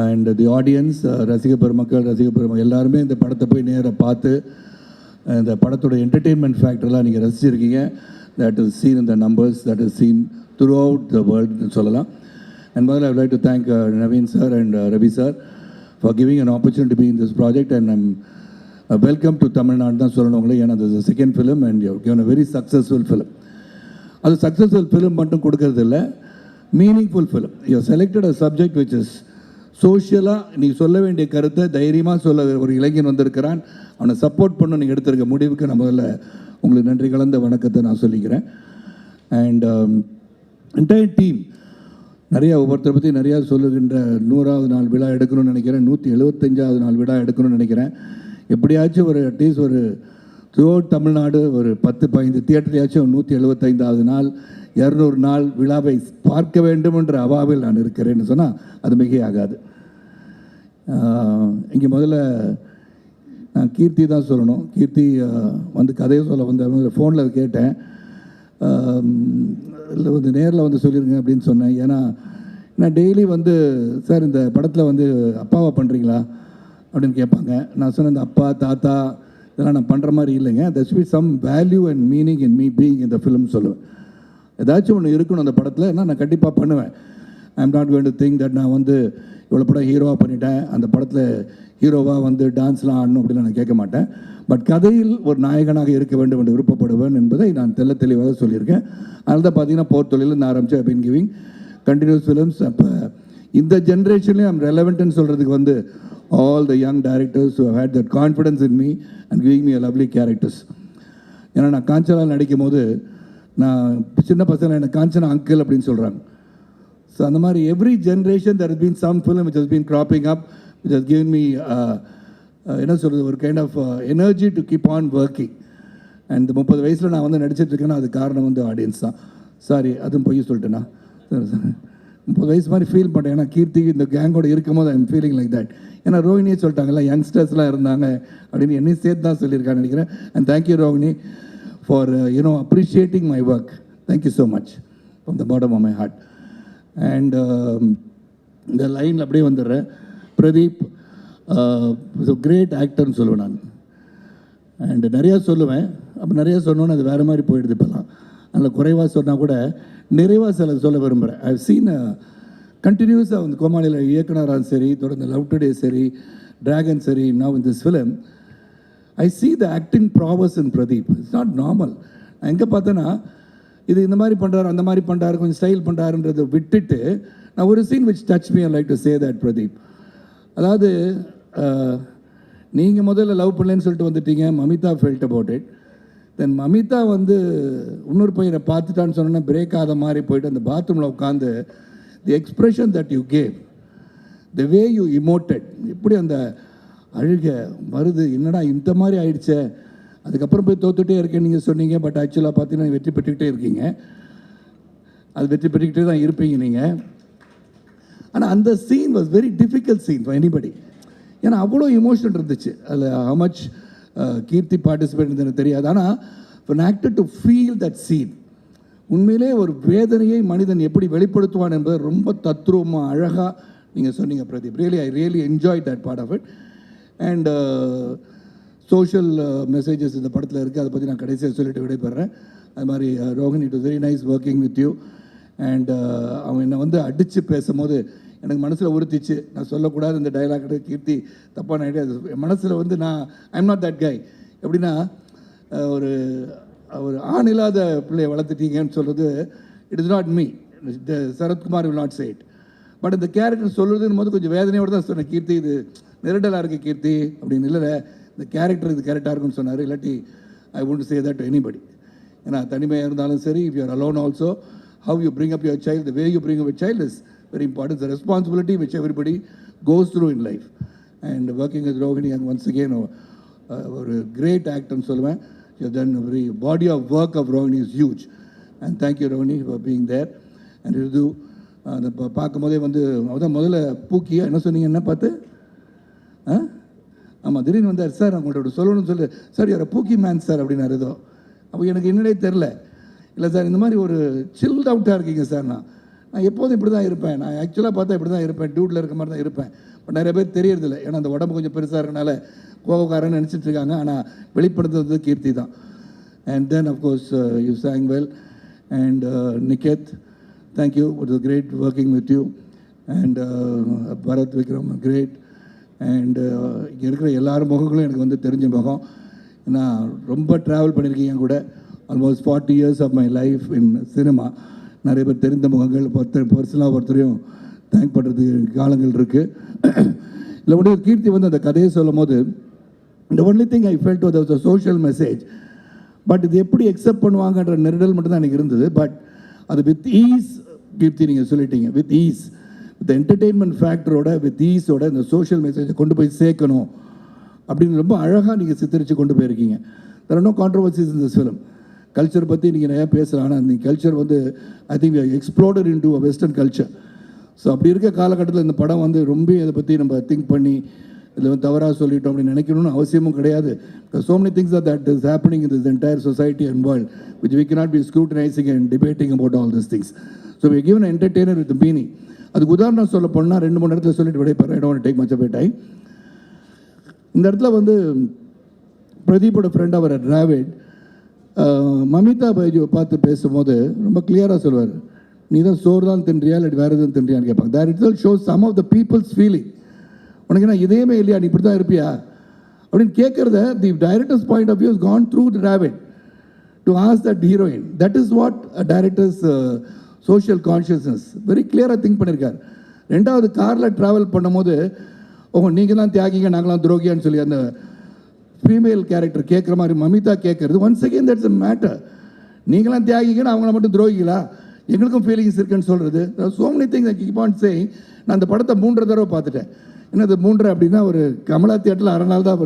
And the audience, ரசிக பெருமக்கள் எல்லாருமே இந்த படத்தை போய் நேராக பார்த்து இந்த படத்தோட என்டர்டெயின்மெண்ட் ஃபேக்டர்லாம் நீங்கள் ரசிச்சிருக்கீங்க. That is seen in the numbers, that is seen throughout the வேர்ல்டுன்னு சொல்லலாம். அண்ட் முதல்ல ஐ would like to thank Naveen sir and Ravi sir for giving an opportunity to be in this project, and I'm welcome to Tamil Nadu தான் சொல்லணும் உங்களுக்கு. ஏன்னா this is the second film and you have given a very successful film. அது successful film மட்டும் கொடுக்கறது இல்லை, meaningful film. You selected a subject which is சோஷியலாக நீங்கள் சொல்ல வேண்டிய கருத்தை தைரியமாக சொல்ல ஒரு இளைஞன் வந்திருக்கிறான், அவனை சப்போர்ட் பண்ண நீங்கள் எடுத்திருக்க முடிவுக்கு நான் முதல்ல உங்களுக்கு நன்றி கலந்த வணக்கத்தை நான் சொல்லிக்கிறேன். அண்ட் என்டையர் டீம் நிறையா ஒவ்வொருத்தரை பற்றி நிறையா சொல்லுகின்ற 100வது நாள் விழா எடுக்கணும்னு நினைக்கிறேன், 175வது நாள் விழா எடுக்கணும்னு நினைக்கிறேன். எப்படியாச்சும் ஒரு அட்லீஸ்ட் ஒரு த்ரூ அவுட் தமிழ்நாடு ஒரு 10-15 தியேட்டர்லையாச்சும் 175வது நாள் 200 நாள் விழாவை பார்க்க வேண்டும் என்ற அவாவில் நான் இருக்கிறேன்னு சொன்னால் அது மிகையாகாது. இங்கே முதல்ல நான் கீர்த்தி தான் சொல்லணும். கீர்த்தி வந்து கதையை சொல்ல வந்து ஃபோனில் கேட்டேன், இல்லை வந்து நேரில் வந்து சொல்லிடுங்க அப்படின்னு சொன்னேன். ஏன்னா நான் டெய்லி வந்து சார் இந்த படத்தில் வந்து அப்பாவை பண்ணுறீங்களா அப்படின்னு கேட்பாங்க. நான் சொன்னேன் இந்த அப்பா தாத்தா இதெல்லாம் நான் பண்ணுற மாதிரி இல்லைங்க, there should be some value and meaning in me being in the film சொல்லுவேன். ஏதாச்சும் ஒன்று இருக்கணும் அந்த படத்தில், ஏன்னா நான் கண்டிப்பாக பண்ணுவேன். I am not going to think that நான் வந்து இவ்வளோ படம் ஹீரோவாக பண்ணிட்டேன், அந்த படத்தில் ஹீரோவாக வந்து டான்ஸ்லாம் ஆடணும் அப்படின்னு நான் கேட்க மாட்டேன். பட் கதையில் ஒரு நாயகனாக இருக்க வேண்டும் என்று விருப்பப்படுவேன் என்பதை நான் தெளிவாக சொல்லியிருக்கேன். அதனால தான் பார்த்தீங்கன்னா போர் தொழிலிருந்து ஆரம்பித்து I been giving continuous films. அப்போ இந்த ஜென்ரேஷன்லேயும் ஐம் ரெலவெண்ட்னு சொல்கிறதுக்கு வந்து all the young directors who have had that confidence in me and giving me a lovely characters. ஏன்னா நான் காஞ்சனாவில் நடிக்கும் போது நான் சின்ன பசங்க என்ன காஞ்சனா அங்கிள் அப்படின்னு சொல்கிறாங்க. ஸோ அந்த மாதிரி every generation there has been some film which has been cropping up which has given me என்ன சொல்கிறது ஒரு kind of energy to keep on working. And 30 வயசில் நான் வந்து நடிச்சிட்ருக்கேன்னா அது காரணம் வந்து ஆடியன்ஸ் தான். சாரி அதுவும் பொய் சொல்லிட்டேன்னா 30 வயசு மாதிரி ஃபீல் பண்ணேன். ஏன்னா கீர்த்தி இந்த கேங்கோடு இருக்கும் போது I am feeling like that. ஏன்னா ரோஹினியே சொல்லிட்டாங்கல்ல யங்ஸ்டர்ஸ்லாம் இருந்தாங்க அப்படின்னு என்னையும் சேர்த்து தான் சொல்லியிருக்கான்னு நினைக்கிறேன். And thank you Rohini for appreciating my work. Thank you so much from the bottom of my heart. And இந்த லைனில் அப்படியே வந்துடுறேன். பிரதீப் கிரேட் ஆக்டர்னு சொல்லுவேன் நான். அண்டு நிறையா சொல்லுவேன், அப்போ நிறையா சொன்னோன்னு அது வேறு மாதிரி போயிடுது இப்போலாம். அதில் குறைவாக சொன்னால் கூட நிறைவாக சில சொல்ல விரும்புகிறேன். ஐ சீன் கண்டினியூஸாக வந்து கோமாளியில் இயக்குனராக சரி, தொடர்ந்து லவ் டுடே சரி, டிராகன் சரி, now in this film I see the acting ப்ராவஸ் in Pradeep. It's not normal. நான் எங்கே பார்த்தேன்னா இது இந்த மாதிரி பண்ணுறாரு அந்த மாதிரி பண்ணுறாரு கொஞ்சம் ஸ்டைல் பண்ணுறாருன்றதை விட்டுட்டு நான் ஒரு scene which touch me I like to say that Pradeep. அதாவது நீங்கள் முதல்ல லவ் பண்ணலன்னு சொல்லிட்டு வந்துட்டீங்க, Mamitha felt about it. Then Mamitha வந்து இன்னொரு பையனை பார்த்துட்டான்னு சொன்னோன்னா பிரேக் ஆகாத மாதிரி போயிட்டு அந்த பாத்ரூமில் உட்காந்து the expression that you gave, the way you emoted, எப்படி அந்த அழுக வருது, என்னடா இந்த மாதிரி ஆயிடுச்சே, அதுக்கப்புறம் போய் தோத்துட்டே இருக்கேன்னு நீங்கள் சொன்னீங்க. பட் ஆக்சுவலாக பார்த்தீங்கன்னா வெற்றி பெற்றுக்கிட்டே இருக்கீங்க, அது வெற்றி பெற்றுக்கிட்டே தான் இருப்பீங்க நீங்கள். ஆனால் அந்த scene was very difficult scene for anybody. ஏன்னா அவ்வளோ இமோஷன் இருந்துச்சு அதில். ஹவ் மச் கீர்த்தி பார்ட்டிசிபேட் எனக்கு தெரியாது. ஆனால் for an actor to feel that scene, உண்மையிலே ஒரு வேதனையை மனிதன் எப்படி வெளிப்படுத்துவான் என்பதை ரொம்ப தத்ரூபமாக அழகாக நீங்கள் சொன்னீங்க Pradeep. I really enjoy that part of it. And social messages இந்த படத்தில் இருக்குது, அதை பற்றி நான் கடைசியாக சொல்லிட்டு விடைபெறேன். அது மாதிரி Rohini, it was very nice working with you. And அவன் என்னை வந்து அடித்து பேசும்போது எனக்கு மனசில் உறுத்திச்சு. நான் சொல்லக்கூடாது இந்த டைலாக், கீர்த்தி தப்பான ஐடியா. மனசில் வந்து I am not that guy. எப்படின்னா ஒரு ஆண் இல்லாத பிள்ளையை வளர்த்துட்டீங்கன்னு சொல்கிறது it is not me. Sarathkumar will not say it. But இந்த கேரக்டர் சொல்கிறதுன்னு போது கொஞ்சம் வேதனையோடு தான் சொன்னேன். கீர்த்தி இது நெருடலாக இருக்குது கீர்த்தி அப்படின்னு. இல்லை இந்த கேரக்டர் இது கரெக்டாக இருக்குன்னு சொன்னார். இல்லாட்டி I would say that to anybody. ஏன்னா தனிமையாக இருந்தாலும் சரி, if you are alone also, how you bring up your child, the way you bring up your child is very important. It's a responsibility which everybody goes through in life. And working with Rohini, and once again a great actor in Solomon, you have done a very body of work of Rohini is huge. And thank you Rohini for being there. And you do அந்த பார்க்கும்போதே வந்து அதான் முதல்ல பூக்கியா என்ன சொன்னீங்க, என்ன பார்த்து ஆமாம் திடீர்னு வந்தார். சார் அவங்கள்ட்ட சொல்லணும்னு சொல்லு சார், யார் பூக்கி மேன் சார் அப்படின்னாரு. ஏதோ அப்போ எனக்கு என்னடே தெரில. இல்லை சார் இந்த மாதிரி ஒரு சில்ட் அவுட்டாக இருக்கீங்க சார். நான் எப்போதும் இப்படி தான் இருப்பேன், நான் ஆக்சுவலாக பார்த்தா இப்படி தான் இருப்பேன், டியூட்டில் இருக்க மாதிரி தான் இருப்பேன். பட் நிறைய பேர் தெரியறதில்ல, ஏன்னா அந்த உடம்பு கொஞ்சம் பெருசாக இருக்கனால கோபக்காரன்னு நினச்சிட்டு இருக்காங்க. ஆனால் வெளிப்படுத்துறது கீர்த்தி தான். And then of course you sang well. And Niket, thank you, it was great working with you. And Bharat Vikram, great. And இங்கே இருக்கிற எல்லாரும் முகங்களும் எனக்கு வந்து தெரிஞ்ச முகம். நான் ரொம்ப ட்ராவல் பண்ணியிருக்கேன் என் கூட. Almost 40 years of my life in cinema. நிறைய பேர் தெரிந்த முகங்கள், பர்சனலாக ஒருத்தரையும் தேங்க் பண்ணுறதுக்கு காலங்கள் இருக்குது. இல்லை உடைய கீர்த்தி வந்து அந்த கதையை சொல்லும் போது the only thing I felt was a social message. But இது எப்படி எக்ஸப்ட் பண்ணுவாங்கன்ற நெருடல் மட்டும்தான் எனக்கு இருந்தது. பட் அது வித் ஈஸ் கீர்த்தி நீங்கள் சொல்லிட்டீங்க, வித் ஈஸ், வித் என்டர்டெயின்மெண்ட் ஃபேக்டரோட, வித் ஈஸோட இந்த சோஷியல் மெசேஜை கொண்டு போய் சேர்க்கணும் அப்படின்னு ரொம்ப அழகாக நீங்கள் சித்தரித்து கொண்டு போயிருக்கீங்க. There are no controversies in this film. Culture பற்றி நீங்கள் நிறையா பேசலாம், ஆனால் இந்த கல்ச்சர் வந்து I think exploited into a western culture. So அப்படி இருக்க காலகட்டத்தில் இந்த படம் வந்து ரொம்ப இதை பற்றி நம்ம திங்க் பண்ணி இதில் வந்து தவறாக சொல்லிட்டோம் அப்படின்னு நினைக்கணும்னு அவசியமும் கிடையாது. So many things that is happening in this entire society and world which we cannot be scrutinizing and debating about all these things. So we are given an entertainer with the meaning. அதுக்கு உதாரணம் சொல்ல போனால் 2-3 இடத்துல சொல்லிட்டு விடைபெறேன். I don't want to take much of your time. இந்த இடத்துல வந்து பிரதீப்போட friend அவர் டிராவிட் மமிதா பைஜுவை பார்த்து பேசும்போது ரொம்ப கிளியராக சொல்லுவார், நீ தான் சோறு தான் தின்றியா இல்லை வேறு எதுவும் தின்றியான்னு கேட்பாங்க. that itself shows some of the people's feeling. உனக்கு என்ன இதேமே இல்லையா, நீ இப்படி தான் இருப்பியா அப்படின்னு கேட்குறத the director's point of view is gone through the Dravid to ask that heroine. That is what director's social consciousness very கிளியராக திங்க் பண்ணியிருக்கார். ரெண்டாவது காரில் ட்ராவல் பண்ணும்போது நீங்கள் தான் தியாகிங்க நாங்களாம் துரோகியான்னு சொல்லி அந்த ஃபீமேல் கேரக்டர் கேட்குற மாதிரி மமிதா கேட்குறது once again that's a matter. நீங்களாம் தியாகிங்கன்னு அவங்கள மட்டும் துரோகிங்களா, எங்களுக்கும் ஃபீலிங்ஸ் இருக்குன்னு சொல்கிறது. so many things I keep on saying. நான் அந்த படத்தை 3 தடவை பார்த்துட்டேன். என்னது 3 அப்படின்னா ஒரு கமலா தியேட்டரில் 6 நாள் தான்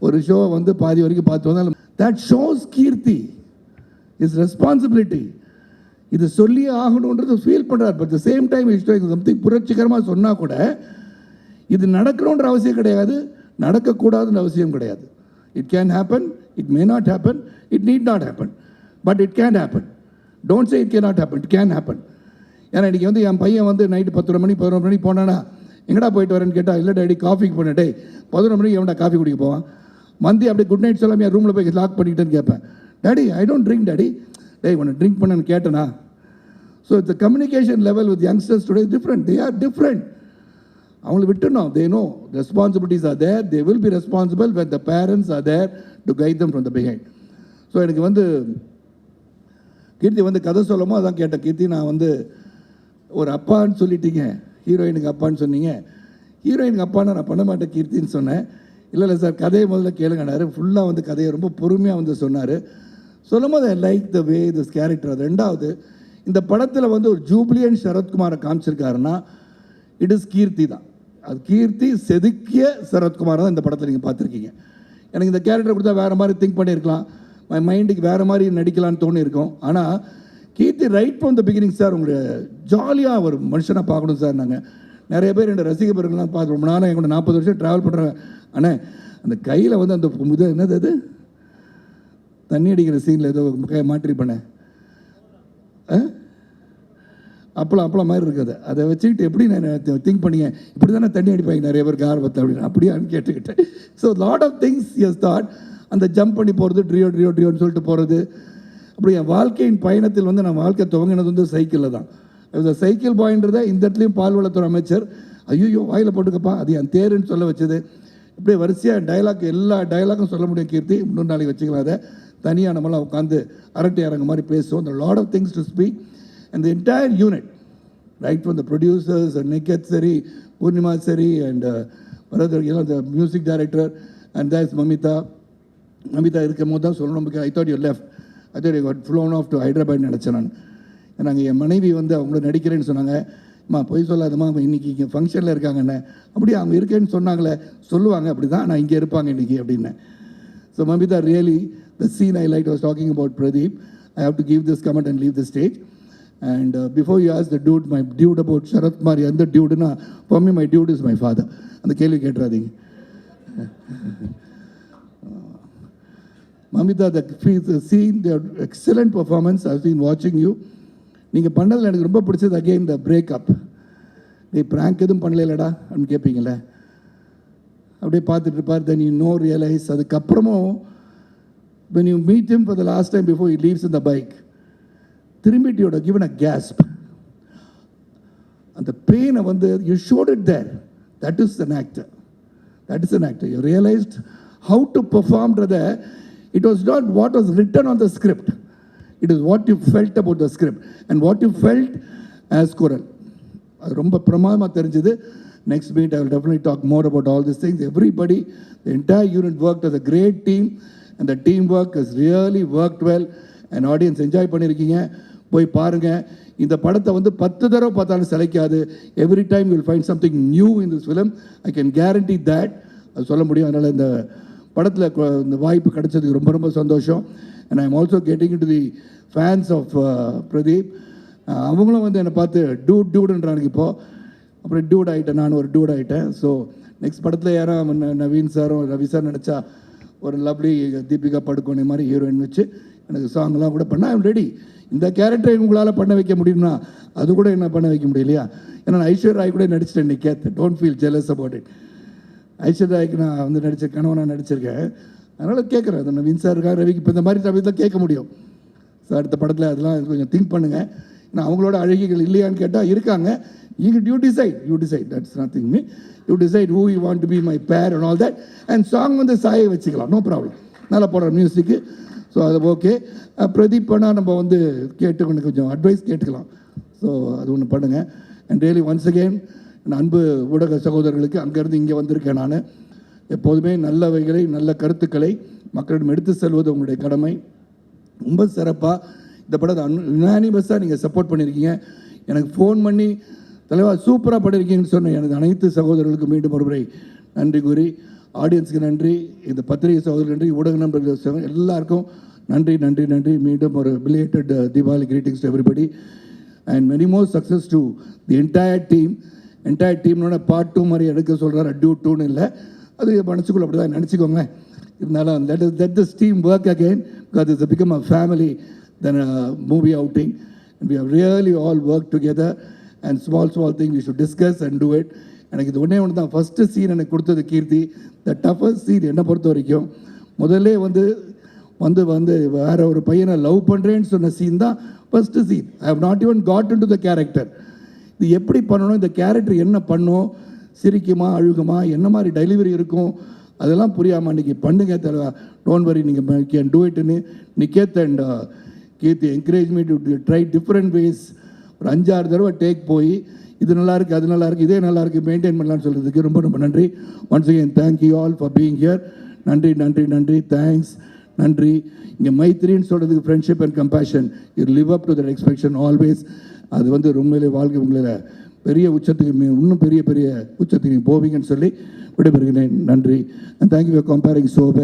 ஒரு ஷோவை வந்து பாதி வரைக்கும் பார்த்து வந்தாலும் that shows Keerthi is responsibility. இது சொல்லி ஆகணுன்றது ஃபீல் பண்ணுறார். But the same time is doing something. புரட்சிகரமாக சொன்னால் கூட இது நடக்கணுன்ற அவசியம் கிடையாது, நடக்கக்கூடாதுன்ற அவசியம் கிடையாது. It can happen, it may not happen, it need not happen, but it can happen. Don't say it can not happen, it can happen. ஏன்னா இன்றைக்கி வந்து என் பையன் வந்து நைட்டு 10 மணி 11 மணிக்கு போனானா எங்கடா போயிட்டு வரேன்னு கேட்டால், இல்லை டேடி காஃபிக்கு போனேன். டே 11 மணிக்கு எவன்டா காஃபி குடிக்க போவான், மந்தி அப்படியே குட் நைட் சொல்லாமல் என் ரூமில் போய் லாக் பண்ணிக்கிட்டேன்னு கேட்பேன். Daddy I don't drink daddy. டே உன்னை ட்ரிங்க் பண்ணேன்னு கேட்டேனா. ஸோ இந்த communication level with youngsters today different. They are different. அவங்களை விட்டுணும். They no responsibilities are there. They will be responsible when the parents are there to guide them from the behind. So எனக்கு வந்து கீர்த்தி வந்து கதை சொல்லமோ அதான் கேட்டேன். கீர்த்தி நான் வந்து ஒரு அப்பான்னு சொல்லிட்டீங்க, ஹீரோயினுக்கு அப்பான்னு சொன்னீங்க, ஹீரோயினுக்கு அப்பான்னு நான் பண்ண மாட்டேன் கீர்த்தின்னு சொன்னேன். இல்லை சார் கதையை முதல்ல கேளுங்கனாரு. ஃபுல்லாக வந்து கதையை ரொம்ப பொறுமையாக வந்து சொன்னார். சொல்லும் போது I like the way this character. அது ரெண்டாவது, இந்த படத்தில் வந்து ஒரு ஜூப்ளியன் சரத்குமாரை காமிச்சிருக்காருன்னா இட் இஸ் கீர்த்தி தான். அது கீர்த்தி செதுக்கிய சரத்குமார் தான் இந்த படத்தில் நீங்கள் பார்த்துருக்கீங்க. எனக்கு இந்த கேரக்டர் கொடுத்தா வேறு மாதிரி திங்க் பண்ணியிருக்கலாம், மை மைண்டுக்கு வேறு மாதிரி நடிக்கலான்னு தோணியிருக்கோம். ஆனால் Keerthi right from the beginning sir உங்களை ஜாலியாக ஒரு மனுஷனாக பார்க்கணும் சார். நாங்கள் நிறைய பேர் என்னோட ரசிகர்கள்லாம் பார்த்து ரொம்ப நாளாக எங்களோட 40 வருஷம் ட்ராவல் பண்ணுறாங்க. ஆனால் அந்த கையில் வந்து அந்த இது என்னது, அது தண்ணி அடிக்கிற சீனில் ஏதோ மாட்டிருப்பேனே, அப்பளம் மாதிரி இருக்குது. அதை வச்சுக்கிட்டு எப்படி நான் திங்க் பண்ணிங்க, இப்படி தானே தண்ணி அடிப்பாங்க நிறைய பேருக்கு ஆர்வத்தை அப்படின்னு அப்படியான்னு கேட்டுக்கிட்டேன். So lot of things as that. அந்த ஜம்ப் பண்ணி போகிறது, ட்ரியோன்னு சொல்லிட்டு போகிறது. அப்படி என் வாழ்க்கையின் பயணத்தில் வந்து நான் வாழ்க்கை துவங்கினது வந்து சைக்கிளில் தான். சைக்கிள் பாயின்றதை இந்த இடத்துலையும் பால்வளத்துறை அமைச்சர் ஐயோ வாயில் போட்டுக்கப்பா அது என் தேருன்னு சொல்ல வச்சது. இப்படியே வரிசையாக டைலாக் எல்லா டைலாக்கும் சொல்ல முடியும் கீர்த்தி. இன்னொரு நாளைக்கு வச்சுக்கலாம். அதை தனியாக நம்மளாம் உட்காந்து அரட்டை அரங்க மாதிரி பேசுவோம். the lot of things to speak and the entire unit, right from the producers and Niket Seri, Purnima Seri and brother, you know, the music director, and there's Mamita இருக்கும் போது தான் சொல்லணும். I thought you left, I thought you got flown off to Hyderabad நினச்சேன் நான். நாங்கள் என் மனைவி வந்து அவங்கள நடிக்கிறேன்னு சொன்னாங்க. அம்மா போய் சொல்லாதம்மா இன்றைக்கி இங்கே ஃபங்க்ஷனில் இருக்காங்கண்ணே. அப்படி அவங்க இருக்கேன்னு சொன்னாங்களே, சொல்லுவாங்க அப்படி தான் நான் இங்கே இருப்பாங்க இன்றைக்கி அப்படின்னு. So Mamitha really the scene I like was talking about Pradeep. I have to give this comment and leave the stage. And before you ask the dude, my dude about Sharath Kumar, and the dude, na, for me, my dude is my father. And the kelvi ketradinga. Mamita, the scene, the excellent performance. I've been watching you. நீங்கள் பண்ணதில் எனக்கு ரொம்ப பிடிச்சது again இந்த breakup. நீ prank எதுவும் பண்ணலடா அப்படின்னு கேட்பீங்களே, அப்படியே பார்த்துட்டு இருப்பார். தென் யூ நோ ரியலைஸ் அதுக்கப்புறமும் when you meet him for the last time before he leaves in the bike, திரும்பிட்டு யோட given a gasp. அந்த பெயினை வந்து you showed it there. That is an actor. That is an actor. You realized how to perform rather. It was not what was written on the script. It is what you felt about the script and what you felt as Kural. அது ரொம்ப பிரமாதமாக தெரிஞ்சது. Next meet I will definitely talk more about all these things. Everybody, the entire unit worked as a great team and the teamwork has really worked well and audience enjoy பண்ணியிருக்கீங்க. போய் பாருங்கள். இந்த படத்தை வந்து 10 தடவை பார்த்தாலும் சிலைக்காது. Every time you will find something new in this film. I can guarantee that. அது சொல்ல முடியும். அதனால் இந்த படத்தில் இந்த வாய்ப்பு கிடைச்சதுக்கு ரொம்ப ரொம்ப சந்தோஷம். And I am also getting into the fans of Pradeep. அவங்களும் வந்து என்னை பார்த்து டூடுன்றானுங்க இப்போது. அப்புறம் டூட் ஆகிட்டேன், நான் ஒரு டூட் ஆகிட்டேன். ஸோ நெக்ஸ்ட் படத்தில் யாரும் நவீன் சாரும் ரவி சார் நினச்சா ஒரு லவ்லி தீபிகா படுகோனே மாதிரி ஹீரோயின் வச்சு எனக்கு சாங்லாம் கூட பண்ணால் ஐம் ரெடி. இந்த கேரக்டரை உங்களால் பண்ண வைக்க முடியும்னா அது கூட என்ன பண்ண வைக்க முடியலையா? ஏன்னா நான் ஐஸ்வர்யா ராய் கூட நடிச்சிட்டேன். Niketh, don't feel jealous about it. Aishwarya ராய்க்கு நான் வந்து நடித்த கணவனாக நடிச்சிருக்கேன். அதனால் கேட்குறேன். அது நவீன் சாருக்காக ரவிக்கு இப்போ இந்த மாதிரி சமயத்தில் கேட்க முடியும். ஸோ அடுத்த படத்தில் அதெல்லாம் கொஞ்சம் திங்க் பண்ணுங்கள். ஏன்னா அவங்களோட அழகிகள் இல்லையான்னு கேட்டால் இருக்காங்க. You decide. That's nothing me. You decide who you want to be my pair and all that. And song வந்து சாயை வச்சுக்கலாம், நோ ப்ராப்ளம். நல்லா போடுற மியூசிக்கு. ஸோ அது ஓகே. பிரதீப் பண்ணால் நம்ம வந்து கேட்டு கொஞ்சம் அட்வைஸ் கேட்டுக்கலாம். ஸோ அது ஒன்று பண்ணுங்கள். அண்ட் ரியலி ஒன்ஸ் அகெயின் அன்பு ஊடக சகோதரர்களுக்கு அங்கேருந்து இங்கே வந்திருக்கேன் நான். எப்போதுமே நல்லவைகளை நல்ல கருத்துக்களை மக்களிடம் எடுத்து செல்வது உங்களுடைய கடமை. ரொம்ப சிறப்பாக இந்த படத்தை யுனானிமஸாக நீங்கள் சப்போர்ட் பண்ணியிருக்கீங்க. எனக்கு ஃபோன் பண்ணி தலைவா சூப்பராக பண்ணியிருக்கீங்கன்னு சொன்னேன். எனக்கு அனைத்து சகோதரர்களுக்கு மீண்டும் ஒருமுறை நன்றி கூறி, ஆடியன்ஸுக்கு நன்றி, இந்த பத்திரிகை சகோதரர்கள் நன்றி, ஊடக நண்பர்கள் எல்லாருக்கும் நன்றி நன்றி நன்றி. மீண்டும் ஒரு belated Deepavali greetings to everybody and many more success to the entire team. Entire டீம்னோட பார்ட் 2 மாதிரி எடுக்க சொல்கிறார். டியூ 2ன்னு இல்லை, அது மனசுக்குள்ள அப்படி தான் நினச்சிக்கோங்க. இருந்தாலும் let this team work again because it's become a family than a movie outing and we have really all worked together and small thing we should discuss and do it. எனக்கு இது ஒன்றே தான் ஃபஸ்ட்டு சீன் எனக்கு கொடுத்தது கீர்த்தி. The toughest scene என்னை பொறுத்த வரைக்கும் முதல்ல வந்து வந்து வந்து வேற ஒரு பையனை லவ் பண்ணுறேன்னு சொன்ன சீன் தான் first scene. I have not even got into the character. இது எப்படி பண்ணணும், இந்த கேரக்டர் என்ன பண்ணும், சிரிக்குமா அழுகுமா, என்ன மாதிரி டெலிவரி இருக்கும், அதெல்லாம் புரியாமல் இன்றைக்கி பண்ணுங்க தலைவா. டோன்ட் வரி, நீங்கள் கேன் டூ இட்னு Niketh and Keerthi encourage me to try different ways. ஒரு 5-6 தடவை டேக் போய் இது நல்லாயிருக்கு, அது நல்லாயிருக்கு, இதே நல்லாயிருக்கு, மெயின்டைன் பண்ணலான்னு சொல்கிறதுக்கு ரொம்ப ரொம்ப நன்றி. Once again thank you all for being here. நன்றி நன்றி நன்றி, தேங்க்ஸ், நன்றி. இங்கே மைத்ரின்னு சொல்கிறதுக்கு friendship and compassion, you live up to that expectation always. அது வந்து உண்மையிலே வாழ்க்கை உங்களை பெரிய உச்சத்துக்கு இன்னும் பெரிய பெரிய உச்சத்துக்கு நீங்கள் போவீங்கன்னு சொல்லி விடைபெறுகிறேன். நன்றி. And thank you for comparing so well.